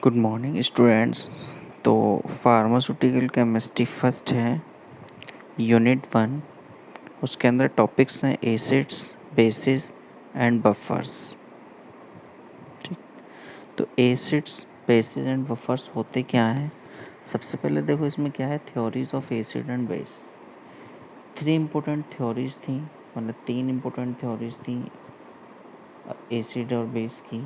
Good morning students. तो pharmaceutical chemistry first है, unit 1। उसके अंदर टॉपिक्स हैं एसिड्स, बेसिस एंड बफर्स। ठीक, तो एसिड्स, बेसिस एंड बफर्स होते क्या हैं? सबसे पहले देखो इसमें क्या है, theories of acid and base. 3 important theories थी, मतलब 3 इम्पोर्टेंट थ्योरीज थी एसिड और बेस की।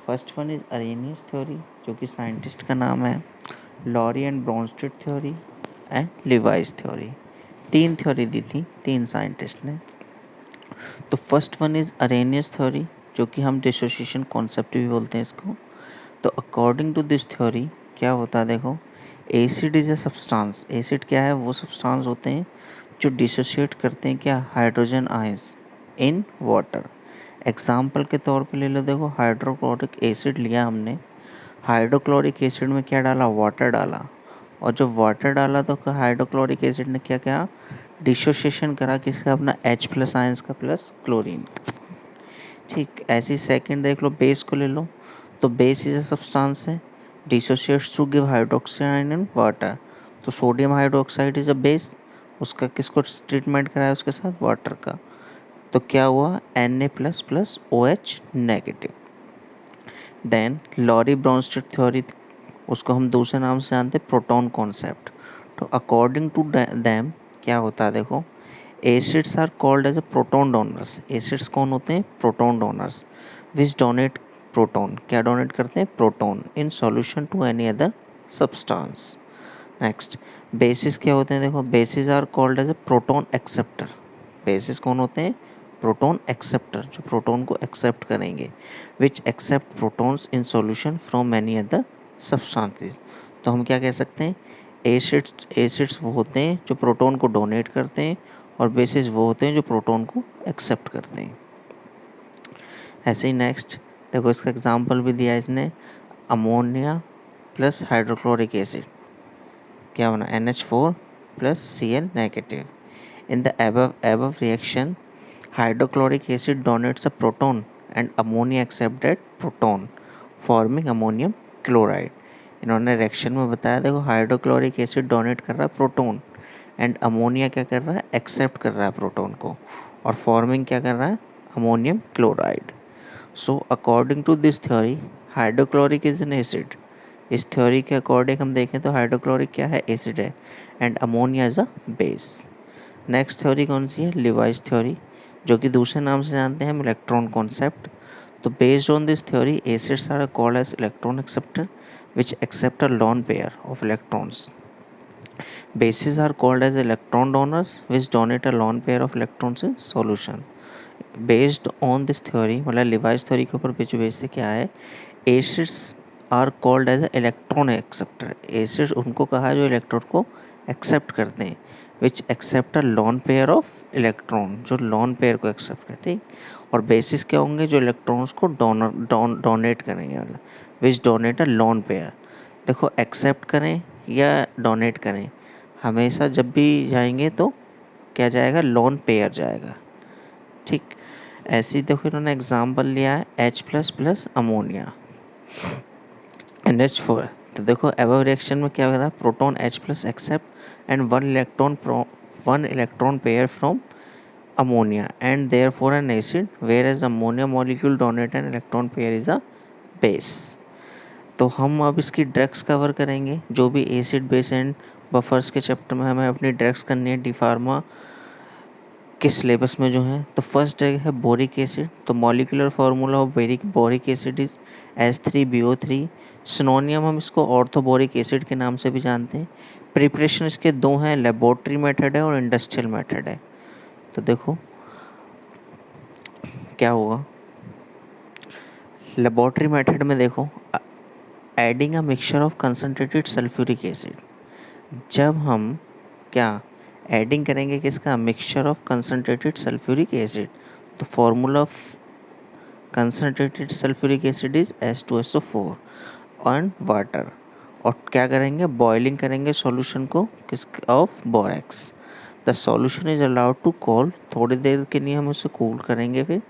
First one is Arrhenius theory, जो कि साइंटिस्ट का नाम है, Lowry and Bronsted theory and Lewis theory. 3 theory दी थी 3 साइंटिस्ट ने। तो first one is Arrhenius theory, जो कि हम डिसोसिएशन कॉन्सेप्ट भी बोलते हैं इसको। तो अकॉर्डिंग टू दिस थ्योरी क्या होता है, देखो, acid is a substance. Acid क्या है? वो सब्सटेंस होते हैं जो डिसोशिएट करते हैं क्या, hydrogen ions in water. Example के तौर पे ले लो, देखो हाइड्रोक्लोरिक एसिड लिया हमने, हाइड्रोक्लोरिक एसिड में क्या डाला, वाटर डाला, और जब वाटर डाला तो हाइड्रोक्लोरिक एसिड ने क्या किया, डिसोसिएशन करा किसका, अपना H प्लस आयंस का प्लस क्लोरीन। ठीक, ऐसी सेकंड देख लो, बेस को ले लो, तो बेस इज अ सब्सटेंस है, dissociates to give hydroxy ion in water. तो sodium hydroxide is a base, उसका किसको ट्रीटमेंट कराया, उसके साथ वाटर का। तो क्या हुआ, Na plus plus OH negative. Then Lowry Bronsted theory, उसको हम दूसरे नाम से जानते हैं प्रोटॉन कॉन्सेप्ट। तो अकॉर्डिंग टू दैम क्या होता है, देखो, acids are called as a proton donors. Acids कौन होते हैं, proton donors, which donate proton. क्या डोनेट करते हैं, proton in solution to any other substance. Next, bases क्या होते हैं, देखो, bases are called as a proton acceptor. Basis कौन होते हैं, प्रोटॉन एक्सेप्टर, जो प्रोटॉन को एक्सेप्ट करेंगे, which accept protons in solution from any other substances. तो हम क्या कह सकते हैं, एसिड्स वो होते हैं जो प्रोटॉन को डोनेट करते हैं, और बेसिस वो होते हैं जो प्रोटॉन को एक्सेप्ट करते हैं। ऐसे ही नेक्स्ट देखो, इसका एग्जांपल भी दिया है इसने, अमोनिया प्लस हाइड्रोक्लोरिक एसिड, क्या बना, NH4 plus Cl negative. In the above reaction, hydrochloric acid donates a proton and ammonia accepts that proton, forming ammonium chloride. इन्होंने रिएक्शन में बताया, देखो हाइड्रोक्लोरिक एसिड डोनेट कर रहा है प्रोटॉन, एंड अमोनिया क्या कर रहा है, एक्सेप्ट कर रहा है प्रोटॉन को, और फॉर्मिंग क्या कर रहा है, ammonium chloride. So according to this theory, hydrochloric is an acid. इस थ्योरी के अकॉर्डिंग हम देखें तो हाइड्रोक्लोरिक क्या है, एसिड है, and ammonia is a base. Next theory कौन सी है, लिवाइस थ्योरी, जो कि दूसरे नाम से जानते हैं हम इलेक्ट्रॉन कॉन्सेप्ट। तो based on this theory, acids are called as electron acceptor which accept a lone pair of electrons. Bases are called as electron donors which donate a lone pair of electrons in solution. Based on this theory, मतलब Lewis theory के ऊपर बेच से क्या है, acids are called as electron acceptor. Acids उनको कहा है जो इलेक्ट्रॉन को एक्सेप्ट करते हैं, which accept a lone pair of electron, जो लॉन पेयर को एक्सेप्ट करते हैं। और बेसिस क्या होंगे, जो इलेक्ट्रॉन्स को डोनेट करेंगे, मतलब विच डोनेट अ लॉन पेयर। देखो एक्सेप्ट करें या डोनेट करें, हमेशा जब भी जाएंगे तो क्या जाएगा, लोन पेयर जाएगा। ठीक, ऐसे ही देखो इन्होंने एग्जाम्पल लिया है H plus plus ammonia NH4। तो देखो एबव रिएक्शन में क्या होता है, proton H plus accept and one electron pair from ammonia and therefore an acid, whereas ammonia molecule donate an electron pair is a base। तो हम अब इसकी ड्रग्स कवर करेंगे, जो भी एसिड बेस एंड बफर्स के चैप्टर में हमें अपनी ड्रग्स करनी है डी फार्मा के सिलेबस में जो है। तो फर्स्ट ड्रग है बोरिक एसिड। तो molecular formula of boric acid is H3BO3। सिनोनियम हम इसको ऑर्थोबोरिक एसिड के नाम से भी जानते हैं। प्रिपरेशन इसके 2 हैं, लेबोरेटरी मेथड है और इंडस्ट्रियल मेथड है। तो देखो क्या हुआ, लेबोरेटरी मेथड में देखो, adding a mixture of concentrated sulphuric acid. जब हम क्या एडिंग करेंगे किसका, mixture of concentrated sulphuric acid, तो formula of concentrated sulphuric acid is H2SO4 and water. और क्या करेंगे, बॉइलिंग करेंगे सॉल्यूशन को किस of borax. The solution is allowed to cool, थोड़ी देर के लिए हम उसे कूल करेंगे। फिर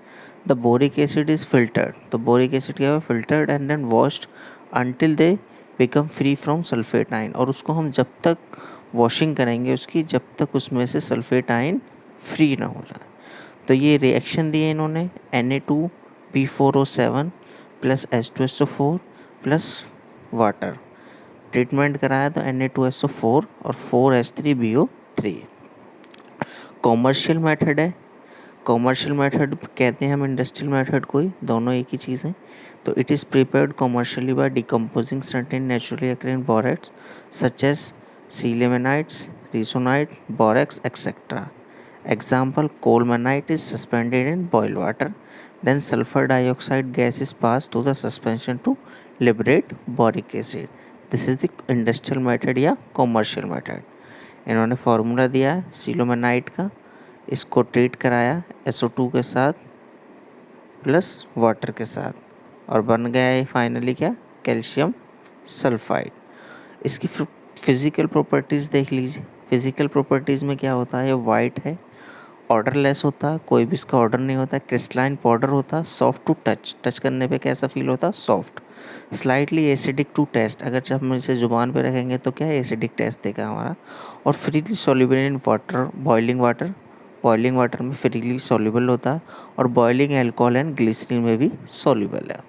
the boric acid is filtered, तो बोरिक एसिड क्या है, filtered and then washed until they become free from sulphate ion, और उसको हम जब तक वॉशिंग करेंगे उसकी, जब तक उसमें से सल्फेट आयन फ्री ना हो जाए। तो ये रिएक्शन दिए इन्होंने, Na2B4O7 plus H2SO4 plus water, treatment कराया तो Na2SO4 और 4H3BO3। कॉमर्शियल मेथड है, कॉमर्शियल मेथड कहते हैं हम इंडस्ट्रियल मेथड को ही, दोनों एक ही चीज़ है। तो it is prepared commercially by decomposing certain naturally occurring borates such as colemanites, rasorite, borax etcetera. Example, colemanite is suspended in boiled water, then sulfur dioxide gas is passed to the suspension to liberate boric acid. This is the industrial method या commercial method. इन्होंने formula दिया है सिलोमेनाइट का, इसको treat कराया SO2 के साथ plus water के साथ, और बन गया है फाइनली क्या, कैल्शियम सल्फाइड। इसकी फिज़िकल प्रॉपर्टीज़ देख लीजिए। फिज़िकल प्रॉपर्टीज़ में क्या होता है, ये वाइट है, ऑर्डरलेस होता है, कोई भी इसका ऑर्डर नहीं होता, क्रिस्टलाइन पाउडर होता, सॉफ्ट टू टच, टच करने पे कैसा फील होता, soft, slightly acidic to taste, अगर जब हम इसे ज़ुबान पे रखेंगे तो क्या एसिडिक टेस्ट देगा हमारा, और freely soluble in water, boiling water में फ्रीली सॉल्युबल होता है, और बॉइलिंग अल्कोहल एंड ग्लिसरीन में भी सॉल्युबल है।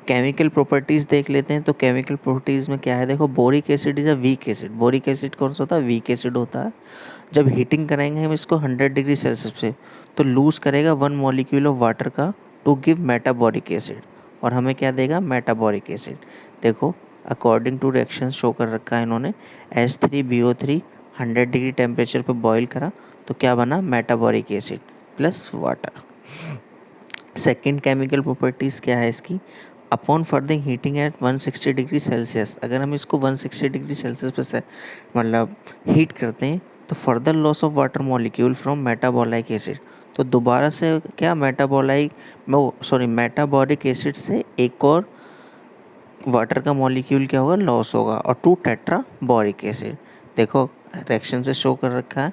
केमिकल प्रॉपर्टीज़ देख लेते हैं। तो केमिकल प्रॉपर्टीज़ में क्या है, देखो boric acid is a weak acid. Boric acid कौन सा होता है, वीक एसिड होता है। जब हीटिंग कराएंगे हम इसको 100 डिग्री सेल्सियस पे, तो लूज़ करेगा 1 मॉलिक्यूल ऑफ वाटर का टू गिव मेटाबोरिक एसिड, और हमें क्या देगा, मेटाबोरिक एसिड। देखो अकॉर्डिंग टू रिएक्शन शो कर रखा है इन्होंने, H3BO3 100 डिग्री टेम्परेचर पे बॉईल करा तो क्या बना, metaboric acid plus water. Second chemical properties क्या है इसकी, upon further heating at 160 degree Celsius, अगर हम इसको 160 डिग्री सेल्सियस पे से मतलब हीट करते हैं तो further loss of water molecule from metaboric acid, तो दोबारा से क्या मेटाबोरिक एसिड से एक और वाटर का मॉलिक्यूल क्या होगा, लॉस होगा, और 2 टेट्रा बोरिक एसिड। देखो रिएक्शन से शो कर रखा है,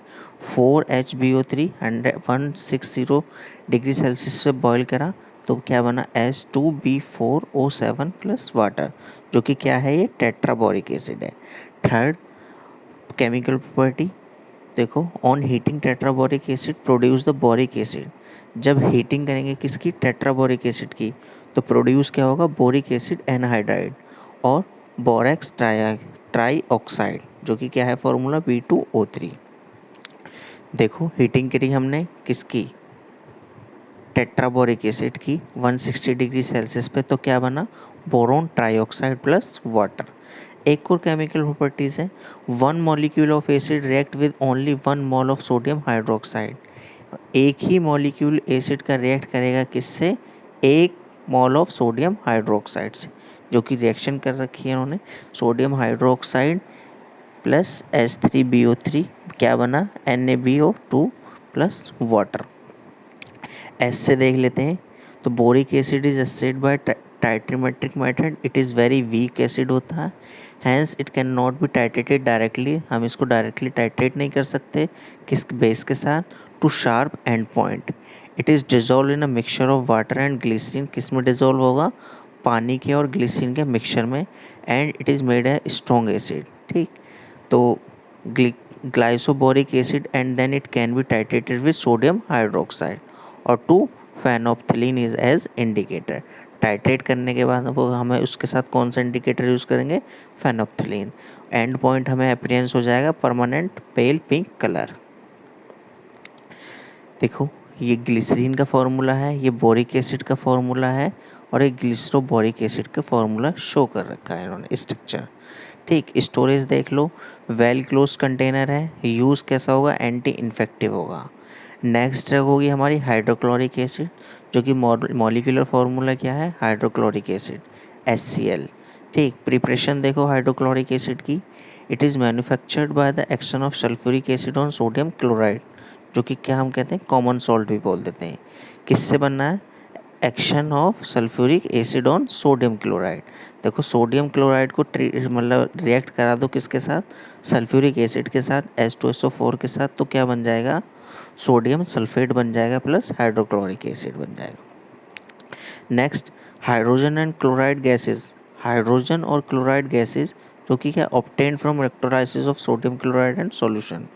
4HBO3 160 डिग्री सेल्सियस पे बॉईल करा तो क्या बना, H2B4O7 प्लस वाटर, जो कि क्या है, ये टेट्राबोरिक एसिड है। थर्ड केमिकल प्रॉपर्टी देखो, on heating tetraboric acid produce the boric acid, जब हीटिंग करेंगे किसकी, टेट्राबोरिक एसिड की, तो प्रोड्यूस क्या होगा, बोरिक एसिड एनहाइड्राइड और बोरेक्स ट्राई ऑक्साइड, जो कि क्या है फॉर्मूला B2O3। देखो हीटिंग करी हमने किसकी, टेट्राबोरिक एसिड की 160 डिग्री सेल्सियस पे, तो क्या बना, बोरोन ट्राइऑक्साइड प्लस वाटर। एक और केमिकल प्रॉपर्टीज़ है, 1 molecule of acid react with only 1 mole of sodium hydroxide, एक ही मॉलिक्यूल एसिड का रिएक्ट करेगा किससे, 1 मोल ऑफ सोडियम हाइड्रोक्साइड से, जो कि रिएक्शन कर रखी है उन्होंने, सोडियम हाइड्रोक्साइड प्लस H3BO3 क्या बना, NaBO2 प्लस वाटर। एस से देख लेते हैं, तो boric acid is acid by titrimetric method, it is very weak acid होता है, hence it can not be titrated directly, हम इसको डायरेक्टली टाइट्रेट नहीं कर सकते, किस बेस के साथ, to sharp end point. It is dissolve in a mixture of water and glycerin, किस में डिजोल्व होगा, पानी के और ग्लिसरीन के मिक्सचर में, and it is made a strong acid. ठीक, तो glyceroboric acid and then it can be titrated with sodium hydroxide, और 2 phenolphthalein is as indicator. Titrate करने के बाद वो हमें उसके साथ कौन सा इंडिकेटर यूज़ करेंगे, फेनोप्थिलीन। एंड पॉइंट हमें अपीयरेंस हो जाएगा परमानेंट पेल पिंक कलर। देखो ये ग्लिसरीन का फॉर्मूला है, ये बोरिक एसिड का फॉर्मूला है, और एक ग्लिसरोबोरिक एसिड का फॉर्मूला शो कर रखा है इन्होंने स्ट्रक्चर। ठीक, स्टोरेज देख लो, वेल क्लोज कंटेनर है, यूज़ कैसा होगा, एंटी इन्फेक्टिव होगा। नेक्स्ट ड्रग होगी हमारी हाइड्रोक्लोरिक एसिड, जो कि मॉलिक्यूलर फार्मूला क्या है, हाइड्रोक्लोरिक एसिड HCl। ठीक, प्रिपरेशन देखो हाइड्रोक्लोरिक एसिड की, it is manufactured by the action of sulphuric acid on sodium chloride, जो कि क्या हम कहते हैं, कॉमन सॉल्ट भी बोल देते हैं। किससे बनना है, action of sulphuric acid on sodium chloride. देखो सोडियम क्लोराइड को मतलब रिएक्ट करा दो किसके साथ, सल्फ्यूरिक एसिड के साथ, H2SO4 के साथ, तो क्या बन जाएगा, सोडियम सल्फेट बन जाएगा प्लस हाइड्रोक्लोरिक एसिड बन जाएगा। Next, hydrogen and chloride gases, hydrogen और क्लोराइड गैसेज जो कि क्या obtain from electrolysis of sodium chloride and solution.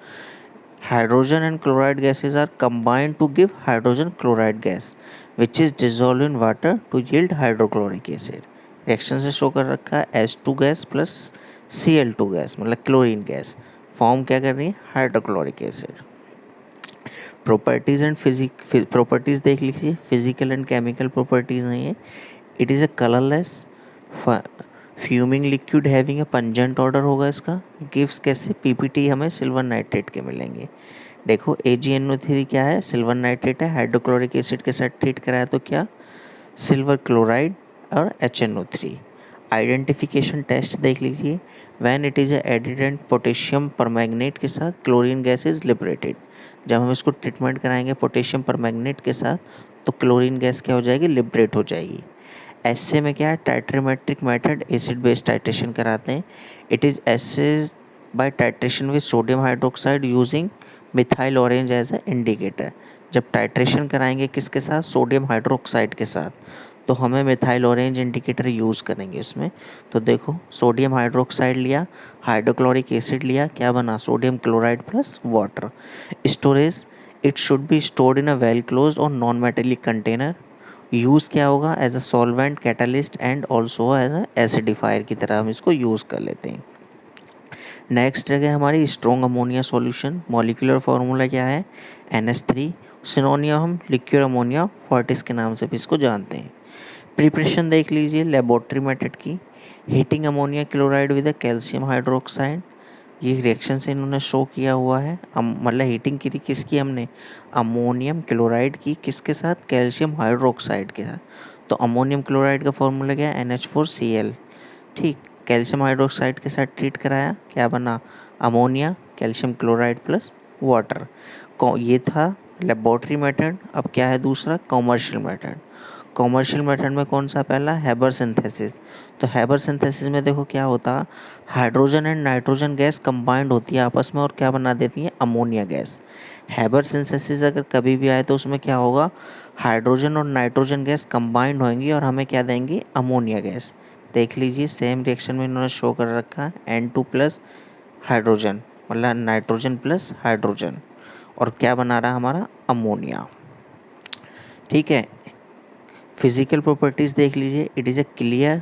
Hydrogen and chloride gases are combined to give hydrogen chloride gas, which is dissolved in water to yield hydrochloric acid. Reaction से show कर रखा है H2 gas plus Cl2 gas मतलब chlorine gas form क्या कर रही है, hydrochloric acid. Properties and properties देख लीजिए, फिजिकल एंड केमिकल प्रॉपर्टीज नहीं है। It is a colourless fuming liquid having a pungent order होगा इसका। गिव्स कैसे, पीपीटी हमें सिल्वर नाइट्रेट के मिलेंगे। देखो AgNO3 क्या है, सिल्वर नाइट्रेट है, हाइड्रोक्लोरिक एसिड के साथ ट्रीट कराया तो क्या, सिल्वर क्लोराइड और HNO3। आइडेंटिफिकेशन टेस्ट देख लीजिए, when it is added and potassium permanganate के साथ क्लोरीन गैस इज लिबरेटेड। जब हम इसको ट्रीटमेंट कराएंगे पोटेशियम परमैंगनेट के साथ तो क्लोरीन गैस क्या हो जाएगी, लिबरेट हो जाएगी। एसए में क्या है, titrimetric method acid base titration कराते हैं। It is assayed by titration with sodium hydroxide using methyl orange as a indicator. जब टाइट्रेशन कराएंगे किसके साथ, सोडियम हाइड्रोक्साइड के साथ, तो हमें मिथाइल ऑरेंज इंडिकेटर यूज़ करेंगे उसमें। तो देखो सोडियम हाइड्रोक्साइड लिया, हाइड्रोक्लोरिक एसिड लिया, क्या बना, sodium chloride plus water. Storage, it should be stored in a well close और नॉन मेटेलिक कंटेनर। यूज़ क्या होगा, as a solvent, catalyst and also as a acidifier की तरह हम इसको यूज़ कर लेते हैं। नेक्स्ट जगह हमारी strong ammonia solution, molecular formula क्या है, NH3। सिनोनियम हम लिक्विड अमोनिया फॉर्टिस के नाम से भी इसको जानते हैं। प्रिपरेशन देख लीजिए लेबोरेटरी मेथड की, heating ammonia chloride with calcium hydroxide. ये रिएक्शन से इन्होंने शो किया हुआ है, मतलब हीटिंग की थी किसकी, हमने अमोनियम क्लोराइड की, किसके साथ, कैल्शियम हाइड्रोक्साइड के साथ। तो अमोनियम क्लोराइड का फॉर्मूला क्या है, NH4Cl। ठीक, कैल्शियम हाइड्रोक्साइड के साथ ट्रीट कराया, क्या बना, ammonia, calcium chloride plus water. ये था लेबोरेटरी मेथड। अब क्या है दूसरा, कॉमर्शियल मेथड। कॉमर्शियल मेथड में कौन सा, पहला हैबर सिंथेसिस। तो हैबर सिंथेसिस में देखो क्या होता, hydrogen and nitrogen gas combined होती है आपस में और क्या बना देती है, अमोनिया गैस। हैबर सिंथेसिस अगर कभी भी आए तो उसमें क्या होगा, हाइड्रोजन और नाइट्रोजन गैस कंबाइंड होंगी और हमें क्या देंगी, अमोनिया गैस। देख लीजिए सेम रिएक्शन में इन्होंने शो कर रखा है N2 प्लस हाइड्रोजन मतलब नाइट्रोजन प्लस हाइड्रोजन और क्या बना रहा है हमारा, अमोनिया। ठीक है, फिजिकल प्रॉपर्टीज देख लीजिए, it is a clear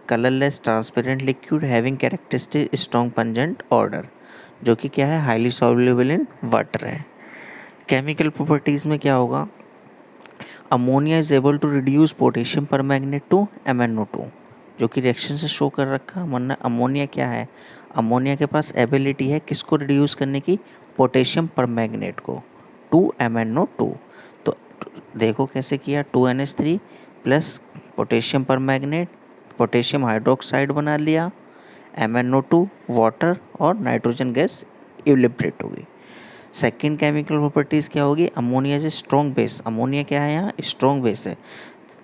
colourless transparent liquid having characteristic strong pungent odour, जो कि क्या है, हाईली सॉल्युबल इन वाटर है। केमिकल प्रॉपर्टीज में क्या होगा, ammonia is able to reduce potassium permanganate to MnO2, जो कि रिएक्शन से शो कर रखा, वरना अमोनिया क्या है, अमोनिया के पास एबिलिटी है किसको रिड्यूस करने की, पोटेशियम परमैंगनेट को टू MnO2। तो देखो कैसे किया, 2NH3 plus potassium permanganate, potassium hydroxide बना लिया, MnO2 वाटर और नाइट्रोजन गैस इवलिब्रेट हो गई। सेकेंड केमिकल प्रॉपर्टीज़ क्या होगी, ammonia is strong base, ammonia क्या है यहाँ, स्ट्रॉन्ग बेस है।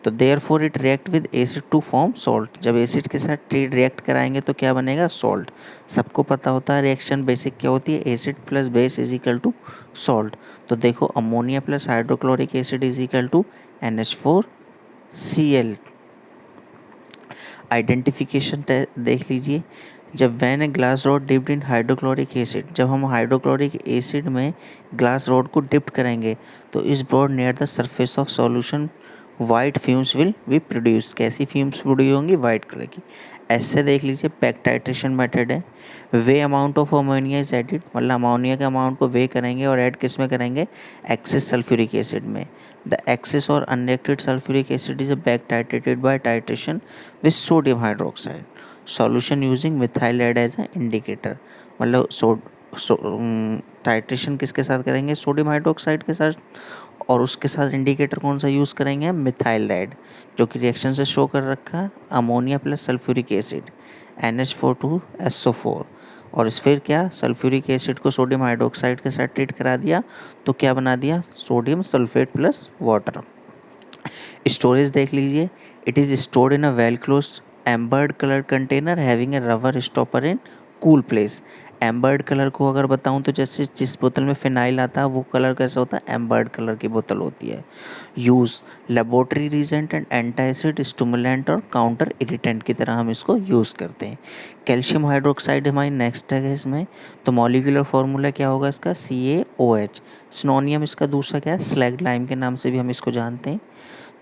तो therefore it react with acid to form salt, जब एसिड के साथ रिएक्ट कराएंगे तो क्या बनेगा, सॉल्ट। सबको पता होता है रिएक्शन बेसिक क्या होती है, acid plus base is equal to salt. तो देखो ammonia plus hydrochloric acid is equal to NH4Cl। Identification देख लीजिए, जब when a glass rod dipped in hydrochloric acid, जब हम हाइड्रोक्लोरिक एसिड में ग्लास रॉड को डिप्ट करेंगे तो is brought near the surface of solution white fumes will be produce, कैसी फ्यूम्स प्रोड्यूस होंगी, वाइट कलर की। ऐसे देख लीजिए बैक टाइट्रेशन मेथड है, वे amount of ammonia is added, मतलब अमोनिया के अमाउंट को वे करेंगे और ऐड किस में करेंगे, एक्सेस सल्फ्यूरिक एसिड में। द एक्सेस और unreacted sulphuric acid is back titrated by titration with sodium hydroxide, solution using methyl red as a indicator. मतलब टाइट्रेशन किसके साथ करेंगे, सोडियम हाइड्रोक्साइड के साथ, और उसके साथ इंडिकेटर कौन सा यूज़ करेंगे, मिथाइल एड, जो कि रिएक्शन से शो कर रखा है ammonia plus sulphuric acid NH4 और इस फिर क्या, सल्फ्यूरिक एसिड को सोडियम हाइड्रोक्साइड के साथ ट्रीट करा दिया तो क्या बना दिया, sodium sulphate plus water. Storage देख लीजिए, it is stored in a well closed ambered colour container having a rubber stopper in cool place. Ambered colour को अगर बताऊं तो जैसे जिस बोतल में फिनाइल आता है वो कलर कैसा होता है, एम्बर्ड कलर की बोतल होती है। Use laboratory reagent and antacid stimulant और काउंटर इरिटेंट की तरह हम इसको यूज़ करते हैं। कैल्शियम हाइड्रोक्साइड हमारी नेक्स्ट है इसमें। तो मॉलिक्यूलर फार्मूला क्या होगा इसका, CaOH। सिनोनियम इसका दूसरा क्या है, स्लैग लाइम के नाम से भी हम इसको जानते हैं।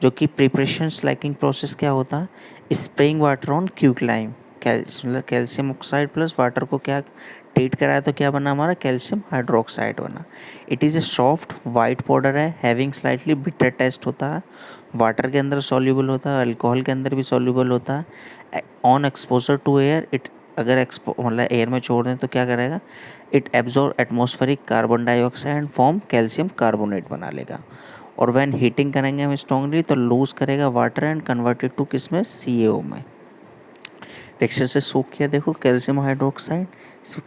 जो कि प्रिपरेशन स्लैकिंग प्रोसेस क्या होता है, स्प्रेइंग वाटर ऑन क्यूक्लाइम। मतलब कैल्शियम ऑक्साइड प्लस वाटर को क्या ट्रीट कराया तो क्या बना हमारा, कैल्शियम हाइड्रोक्साइड बना। It is a soft white powder है, हैविंग स्लाइटली बिटर टेस्ट होता है, वाटर के अंदर सॉल्यूबल होता है, अल्कोहल के अंदर भी सॉल्यूबल होता है। On exposure to air it, अगर मतलब एयर में छोड़ दें तो क्या करेगा, it absorb atmospheric carbon dioxide and form calcium carbonate बना लेगा। और व्हेन हीटिंग करेंगे हम स्ट्रांगली तो लूज करेगा वाटर एंड कन्वर्टेड टू किस में, CaO में। रिएक्शन से सोख किया, देखो कैल्शियम हाइड्रोक्साइड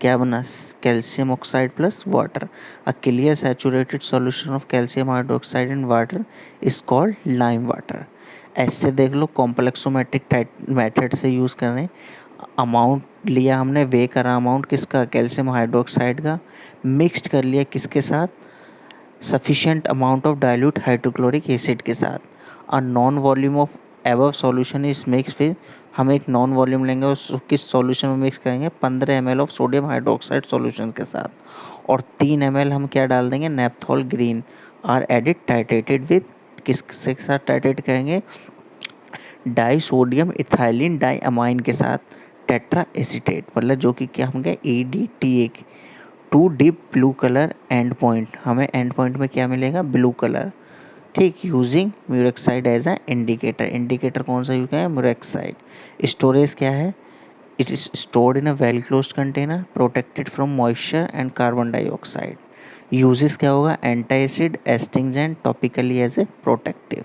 क्या बना, calcium oxide plus water. A clear saturated solution of calcium hydroxide in water is called lime water. ऐसे देख लो कॉम्प्लेक्सोमेट्रिक मेथड से यूज़ करें। अमाउंट लिया हमने, वे करा अमाउंट किसका, कैल्शियम हाइड्रोक्साइड का, मिक्सड कर लिया किसके साथ, sufficient amount of dilute hydrochloric acid के साथ। A non volume of above solution is mix, फिर हम एक नॉन वॉल्यूम लेंगे और किस सॉल्यूशन में मिक्स करेंगे, 15 ml of sodium hydroxide solution के साथ। और 3 ml हम क्या डाल देंगे, naphthol green are added titrated with, किसके साथ टाइट्रेट करेंगे, disodium ethylene diamine के साथ, टेट्रा एसीटेट, मतलब जो कि क्या होंगे, EDTA। To deep blue colour end point, हमें एंड पॉइंट में क्या मिलेगा, ब्लू कलर। ठीक, using murexide as a indicator. Indicator कौन सा यूज करें, म्यूरेक्साइड। स्टोरेज क्या है, it is stored in a well closed container protected from moisture and carbon dioxide. Uses क्या होगा, antacid, astringent, topically as a protective.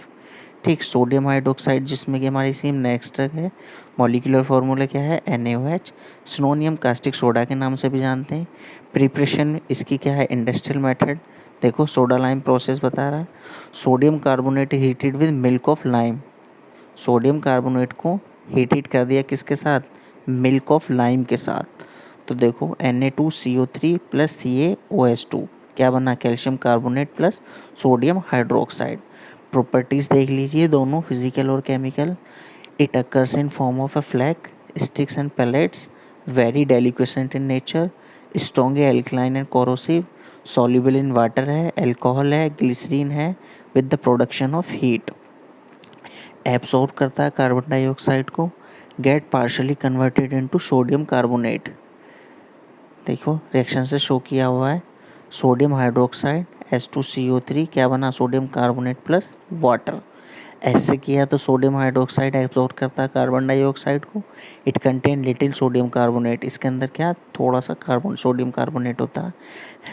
ठीक, sodium hydroxide जिसमें कि हमारी सेम नेक्स्ट है, मॉलिक्यूलर फार्मूला क्या है, NaOH। सिनोनियम कास्टिक सोडा के नाम से भी जानते हैं। प्रिपरेशन इसकी क्या है, इंडस्ट्रियल मेथड, देखो सोडा लाइम प्रोसेस बता रहा है। Sodium carbonate heated with milk of lime, sodium carbonate को हीटेड कर दिया किसके साथ, मिल्क ऑफ लाइम के साथ। तो देखो Na2CO3 प्लस CaOH2 क्या बना, calcium carbonate plus sodium hydroxide. Properties देख लीजिए दोनों, फिजिकल और chemical. It occurs in form of a flake, sticks and pellets, very deliquescent in nature, strong alkaline and corrosive, soluble in water है, alcohol है, glycerine है, with the production of heat. Absorb करता है carbon dioxide को, get partially converted into sodium carbonate. देखो reaction से show किया हुआ है, सोडियम हाइड्रोक्साइड H2CO3 क्या बना, सोडियम कार्बोनेट प्लस वाटर। ऐसे किया तो सोडियम हाइड्रोक्साइड एब्जॉर्ब करता है कार्बन डाइऑक्साइड को, it contain little sodium carbonate, इसके अंदर क्या थोड़ा सा कार्बन सोडियम कार्बोनेट होता है।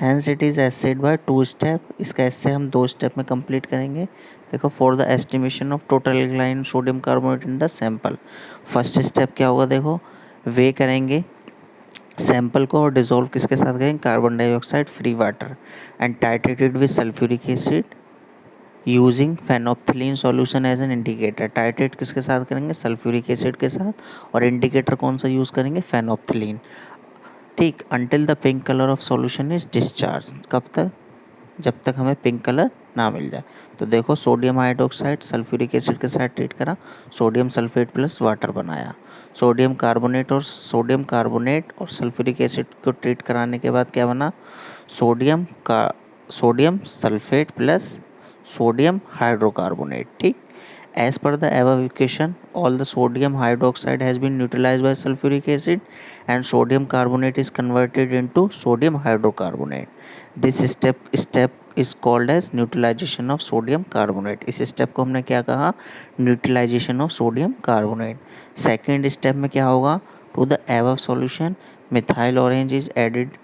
Hence it is acid by 2 step, इसका ऐसे हम 2 स्टेप में कंप्लीट करेंगे। देखो for the estimation of total alkaline sodium carbonate in the sample, first step क्या होगा, देखो वे करेंगे सैंपल को और डिज़ोल्व किसके साथ करेंगे, carbon dioxide free water and titrated with sulphuric acid using phenolphthalein solution as an indicator. Titrate किसके साथ करेंगे, सल्फ्यूरिक एसिड के साथ, और इंडिकेटर कौन सा यूज़ करेंगे, फेनोप्थिलीन। ठीक, until the pink colour of solution is discharge, कब तक, जब तक हमें पिंक कलर ना मिल जाए। तो देखो सोडियम हाइड्रोक्साइड सल्फ्यूरिक एसिड के साथ ट्रीट करा, सोडियम सल्फेट प्लस वाटर बनाया। सोडियम कार्बोनेट और सल्फ्यूरिक एसिड को ट्रीट कराने के बाद क्या बना, सोडियम का sodium sulphate plus sodium hydrocarbonate. ठीक, as per the above equation all the sodium hydroxide has been neutralized by sulfuric acid and sodium carbonate is converted into sodium hydrocarbonate. This step is called as neutralization of sodium carbonate. इस step को हमने क्या कहा, neutralisation of sodium carbonate. Second step में क्या होगा, to the above solution methyl orange is added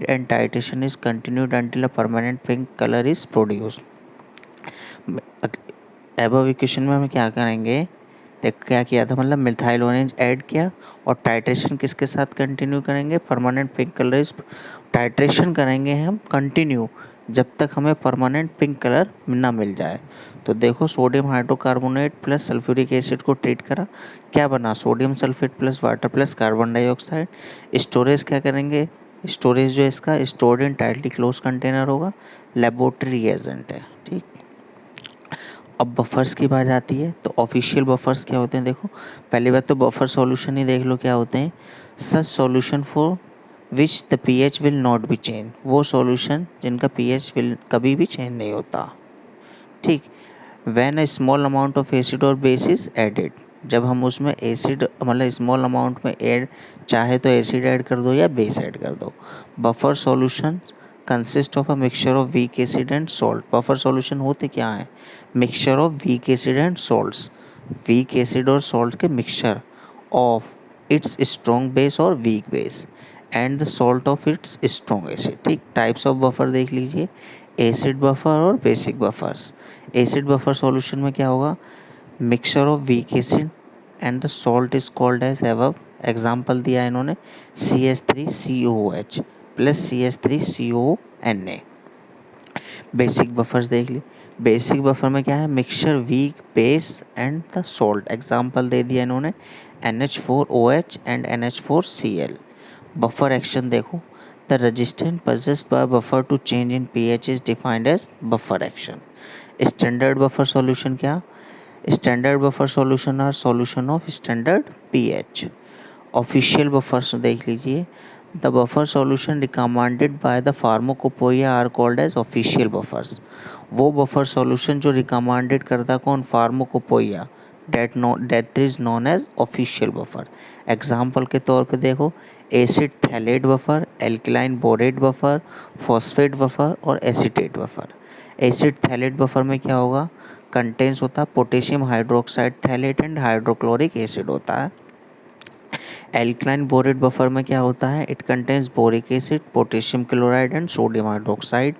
and titration is continued until a permanent pink color is produced. Above equation में हम क्या करेंगे, देख क्या किया था, मतलब मिथाइल ऑरेंज ऐड किया और टाइट्रेशन किसके साथ कंटिन्यू करेंगे, परमानेंट पिंक कलर। टाइट्रेशन करेंगे हम कंटिन्यू जब तक हमें परमानेंट पिंक कलर ना मिल जाए। तो देखो sodium hydrocarbonate plus sulphuric acid को ट्रीट करा, क्या बना, sodium sulphate plus water plus carbon dioxide. Storage क्या करेंगे, स्टोरेज जो इसका stored in tightly close container होगा, लेबोरेटरी एजेंट है, ठीक। अब बफर्स की बात आती है, तो ऑफिशियल बफर्स क्या होते हैं, देखो पहली बात तो बफर सॉल्यूशन ही देख लो क्या होते हैं। Such solution for which the pH will not be change, वो सॉल्यूशन जिनका पीएच विल कभी भी चेंज नहीं होता, ठीक। When a small amount of acid और बेस इज एडेड, जब हम उसमें एसिड मतलब स्मॉल अमाउंट में ऐड, चाहे तो एसिड ऐड कर दो या बेस ऐड कर दो। Buffer solution consist of a mixture of weak acid and salt. Buffer solution होते क्या है, mixture of weak acid and salts, weak acid और सॉल्ट के mixture of its strong base और weak base and the salt of its strong acid, ठीक। Types of buffer देख लीजिए, acid buffer और basic buffers. Acid buffer solution में क्या होगा, mixture of weak acid and the salt is called as above. Example दिया है इन्होंने, CH3COOH plus CH3CONA। Basic buffers देख ली, बेसिक बफर में क्या है, mixture weak base and the salt. Example दे दिया इन्होंने, NH4OH and NH4Cl। Buffer action देखो, the resistance possessed by buffer to change in pH is defined as buffer action। Standard buffer solution क्या, standard buffer solution are solution of standard pH. Official buffers देख लीजिए, the buffer solution recommended by the pharmacopoeia are called as official buffers. वो buffer solution जो recommended करता कौन, pharmacopoeia, that is known as official buffer. Example के तौर पे देखो, acid phthalate buffer, alkaline borate buffer, phosphate buffer और acetate buffer. Acid phthalate buffer में क्या होगा, कंटेंस होता है potassium hydroxide phthalate and hydrochloric acid होता है। एल्कलाइन बोरेट बफर में क्या होता है, it contains boric acid, potassium chloride and sodium hydroxide.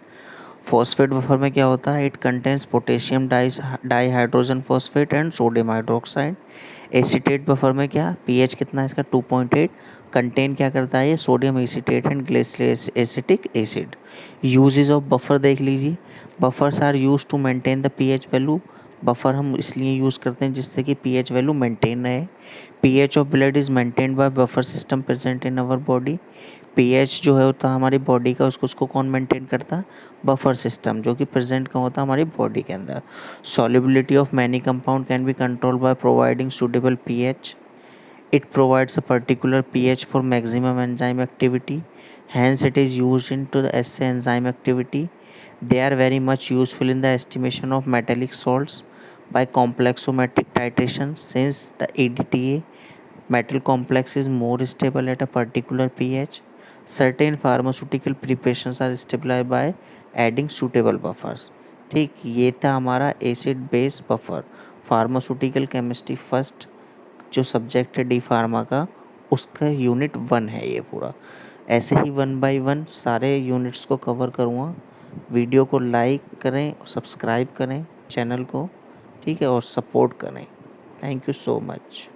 Phosphate buffer में क्या होता है, it contains potassium dihydrogen phosphate and sodium hydroxide. Acetate buffer में क्या, पीएच कितना है इसका 2.8, कंटेन क्या करता है ये, sodium acetate and glycerol acetic acid. Uses of buffer देख लीजिए, buffers are use to maintain the pH value. Buffer हम इसलिए यूज़ करते हैं जिससे कि पीएच वैल्यू मेंटेन रहे। PH of blood is maintained by buffer system present in our body. PH जो है होता है हमारी बॉडी का, उसको कौन मेंटेन करता है, बफर सिस्टम, जो कि प्रेजेंट का होता है हमारी बॉडी के अंदर। Solubility of many compound can be control by providing suitable pH. It provides a particular pH for maximum enzyme activity. Hence, it is used into the assay enzyme activity. They are very much useful in the estimation of metallic salts by complexometric titration, since the EDTA metal complex is more stable at a particular pH. Certain pharmaceutical preparations are stabilized by adding suitable buffers। ठीक, ये था हमारा acid base buffer, pharmaceutical chemistry first जो subject है D pharma का, उसका unit 1 है ये पूरा। ऐसे ही 1 बाय 1 सारे यूनिट्स को कवर करूँगा। वीडियो को लाइक करें, सब्सक्राइब करें चैनल को, ठीक है, और सपोर्ट करें। Thank you so much.